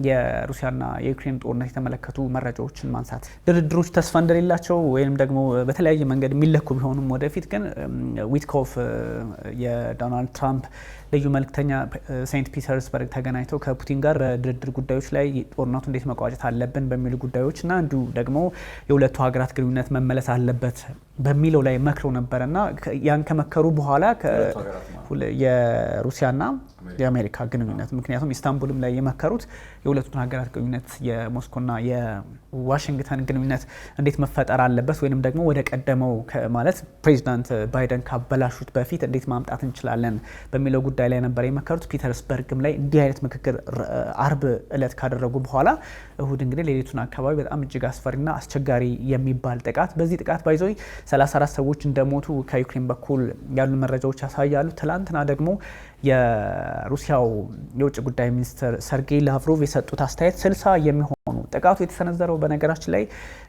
የሩሲያና የዩክሬን ጦርነት የተመለከቱ መረጃዎችን ማንሳት ድርድሮች ተስፋ እንደሌላቸው ወይም ደግሞ በተለያየ መንገድ የሚለኩ ቢሆኑም ወደፊት ግን ዊትኮፍ የዶናልድ ትራምፕ ልዩ መልእክተኛ ሴንት ፒተርስበርግ ተገናኝተው ከፑቲን ጋር በድርድር ጉዳዮች ላይ ጦርነቱ እንዴት መቋጨት አለብን በሚሉ ጉዳዮች እና እንዲሁ ደግሞ የሁለቱ ሀገራት ግንኙነት መመለስ አለበት በሚለው ላይ መክረው ነበርና ያን ከመከሩ በኋላ የሩሲያና የአሜሪካ ግንኙነት ምክንያቱም ኢስታንቡልም ላይ የመከሩት የሁለቱን ሀገራት ግንኙነት የሞስኮና የዋሽንግተን ግንኙነት እንዴት መፈጠር አለበት ወይንም ደግሞ ወደ ቀደመው ማለት ፕሬዚዳንት ባይደን ካበላሹት በፊት እንዴት ማምጣት እንችላለን በሚለው ጉዳይ ላይ ነበር የመከሩት። ፒተርስበርግም ላይ እንዲህ አይነት ምክክር አርብ እለት ካደረጉ በኋላ እሁድ እንግዲህ ሌሊቱን አካባቢ በጣም እጅግ አስፈሪና አስቸጋሪ የሚባል ጥቃት በዚህ ጥቃት ባይዞይ 34 ሰዎች እንደሞቱ ከዩክሬን በኩል ያሉ መረጃዎች ያሳያሉ። ትላንትና ደግሞ የሩሲያው የውጭ ጉዳይ ሚኒስትር ሰርጌይ ላቭሮቭ የሰጡት አስተያየት 60 የሚሆኑ ጥቃቱ የተሰነዘረው በነገራችን ላይ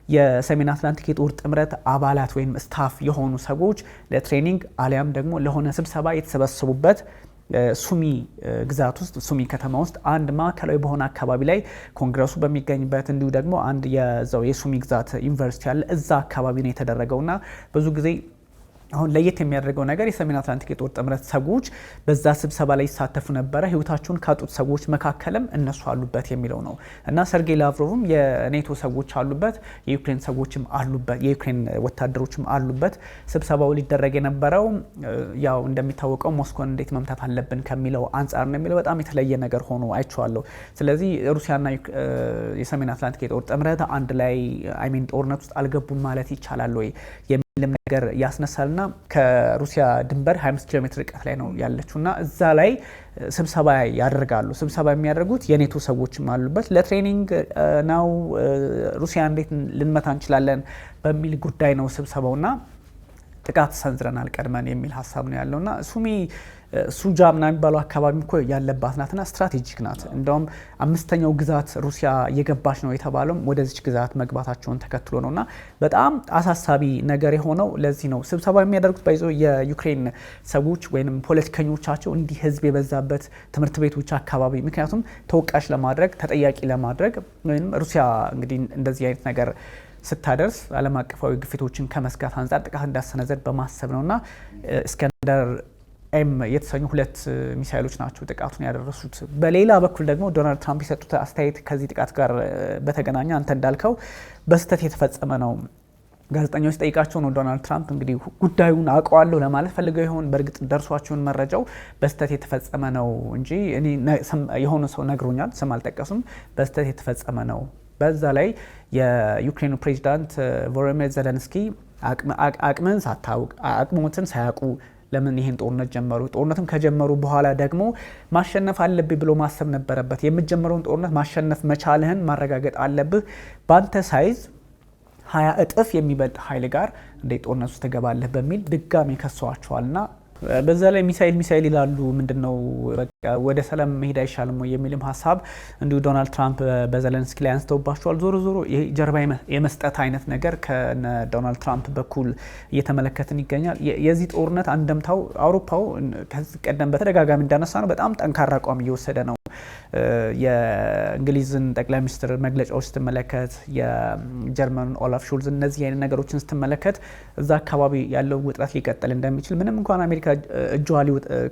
የሰሜን አትላንቲክ የጦር ጥምረት አባላት ወይም ስታፍ የሆኑ ሰዎች ለትሬኒንግ አሊያም ደግሞ ለሆነ ስብሰባ የተሰበሰቡበት ሱሚ ግዛት ውስጥ ሱሚ ከተማ ውስጥ አንድ ማዕከላዊ በሆነ አካባቢ ላይ ኮንግረሱ በሚገኝበት እንዲሁ ደግሞ አንድ የዛው የሱሚ ግዛት ዩኒቨርሲቲ አለ እዛ አካባቢ ነው የተደረገውና ብዙ ጊዜ አሁን ለየት የሚያደርገው ነገር የሰሜን አትላንቲክ የጦር ጥምረት ሰዎች በዛ ስብሰባ ላይ ይሳተፉ ነበረ ህይወታቸውን ካጡት ሰዎች መካከልም እነሱ አሉበት የሚለው ነው እና ሰርጌይ ላቭሮቭም የኔቶ ሰዎች አሉበት የዩክሬን ሰዎችም አሉበት የዩክሬን ወታደሮችም አሉበት ስብሰባው ሊደረግ የነበረው ያው እንደሚታወቀው ሞስኮን እንዴት መምታት አለብን ከሚለው አንፃር ነው የሚለው በጣም የተለየ ነገር ሆኖ አይቻለሁ። ስለዚህ ሩሲያና የሰሜን አትላንቲክ የጦር ጥምረት አንድ ላይ ጦርነት ውስጥ አልገቡም ማለት ይቻላል ወይ የሚልም ነገር ያስነሳልና ከሩሲያ ድንበር 25 ኪሎ ሜትር ርቀት ላይ ነው ያለችውና እዛ ላይ ስብሰባ ያደርጋሉ። ስብሰባ የሚያደርጉት የኔቶ ሰዎችም አሉበት ለትሬኒንግ ነው ሩሲያ እንዴት ልንመታ እንችላለን በሚል ጉዳይ ነው ስብሰባውና ጥቃት ሰንዝረናል ቀድመን የሚል ሀሳብ ነው ያለውና ሱጃ ምናምን የሚባለው አካባቢ እኮ ያለባት ናትና ስትራቴጂክ ናት። እንደውም አምስተኛው ግዛት ሩሲያ እየገባች ነው የተባለው ወደዚች ግዛት መግባታቸውን ተከትሎ ነውና በጣም አሳሳቢ ነገር የሆነው ለዚህ ነው። ስብሰባ የሚያደርጉት ባይዞ የዩክሬን ሰዎች ወይንም ፖለቲከኞቻቸው እንዲህ ህዝብ የበዛበት ትምህርት ቤቶች አካባቢ ምክንያቱም ተወቃሽ ለማድረግ ተጠያቂ ለማድረግ ወይም ሩሲያ እንግዲህ እንደዚህ አይነት ነገር ስታደርስ ዓለም አቀፋዊ ግፊቶችን ከመስጋት አንፃር ጥቃት እንዳሰነዘር በማሰብ ነውና እስከንደር ኤም የተሰኙ 2 ሚሳኤሎች ናቸው ጥቃቱን ያደረሱት። በሌላ በኩል ደግሞ ዶናልድ ትራምፕ የሰጡት አስተያየት ከዚህ ጥቃት ጋር በተገናኘ አንተ እንዳልከው በስተት የተፈጸመ ነው ጋዜጠኞች ጠይቃቸው ነው ዶናልድ ትራምፕ እንግዲህ ጉዳዩን አውቀዋለሁ ለማለት ፈልገው ይሆን በእርግጥ ደርሷቸውን መረጃው በስተት የተፈጸመ ነው እንጂ እኔ የሆነ ሰው ነግሮኛል ስም አልጠቀሱም በስተት የተፈጸመ ነው። በዛ ላይ የዩክሬኑ ፕሬዚዳንት ቮሎዲሚር ዜሌንስኪ አቅምን ሳታውቅ አቅሞትን ሳያውቁ ለምን ይሄን ጦርነት ጀመሩ? ጦርነቱን ከጀመሩ በኋላ ደግሞ ማሸነፍ አለብህ ብሎ ማሰብ ነበረበት። የምትጀምረውን ጦርነት ማሸነፍ መቻልህን ማረጋገጥ አለብህ። ባንተ ሳይዝ 20 እጥፍ የሚበልጥ ኃይል ጋር እንደ ጦርነት ውስጥ ተገባለህ በሚል ድጋሚ ከሰዋቸዋልና በዛ ላይ ሚሳኤል ይላሉ ምንድነው በቃ ወደ ሰላም መሄድ አይሻልም ወይ የሚልም ሀሳብ እንዲሁ ዶናልድ ትራምፕ በዜሌንስኪ ላይ አንስተውባቸዋል። ዞሮ የጀርባ የመስጠት አይነት ነገር ከነ ዶናልድ ትራምፕ በኩል እየተመለከትን ይገኛል። የዚህ ጦርነት አንደምታው አውሮፓው ከዚህ ቀደም በተደጋጋሚ እንዳነሳ ነው በጣም ጠንካራ አቋም እየወሰደ ነው። የእንግሊዝን ጠቅላይ ሚኒስትር መግለጫዎች ስትመለከት የጀርመን ኦላፍ ሾልዝ እነዚህ አይነት ነገሮችን ስትመለከት እዛ አካባቢ ያለው ውጥረት ሊቀጥል እንደሚችል ምንም እንኳን አሜሪካ እጇ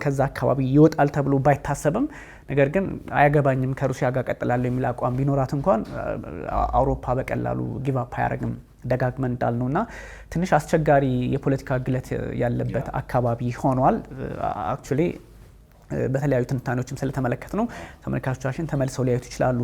ከዛ አካባቢ ይወጣል ተብሎ ባይታሰብም ነገር ግን አያገባኝም ከሩሲያ ጋር ቀጥላለሁ የሚል አቋም ቢኖራት እንኳን አውሮፓ በቀላሉ ጊቭ አፕ አያደርግም ደጋግመን እንዳልነውና ትንሽ አስቸጋሪ የፖለቲካ ግለት ያለበት አካባቢ ሆኗል። አክቹሊ በተለያዩ ትንታኔዎችም ስለተመለከት ነው ተመልካቾቻችን ተመልሰው ሊያዩት ይችላሉ።